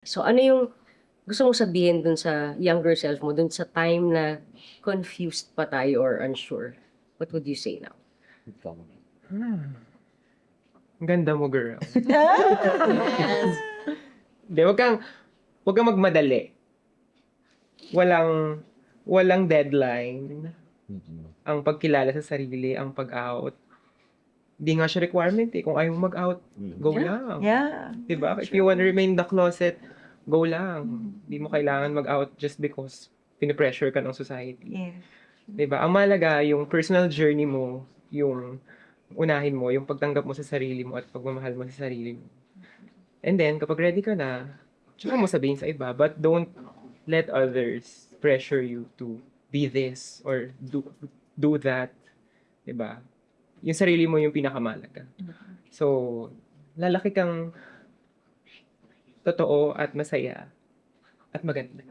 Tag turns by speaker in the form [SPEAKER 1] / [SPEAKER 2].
[SPEAKER 1] So ano yung gusto mong sabihin dun sa younger self mo, dun sa time na confused pa tayo or unsure? What would you say now?
[SPEAKER 2] Hmm. Ang ganda mo, girl.
[SPEAKER 3] Yes.
[SPEAKER 2] Hindi, wag kang magmadali. Walang deadline. Ang pagkilala sa sarili, ang pag-out. Hindi nga siya requirement eh. Kung ayaw mo mag-out, go lang.
[SPEAKER 3] Yeah.
[SPEAKER 2] Diba? If you wanna remain in the closet, go lang. Hindi mo kailangan mag-out just because pinipressure ka ng society.
[SPEAKER 3] Yeah.
[SPEAKER 2] Diba? Ang mahalaga, yung personal journey mo, yung unahin mo, yung pagtanggap mo sa sarili mo at pagmamahal mo sa sarili mo. And then, kapag ready ka na, tsaka mo sabihin sa iba, but don't let others pressure you to be this or do that. Diba? Yung sarili mo yung pinakamahalaga. So, lalaki kang totoo at masaya at maganda.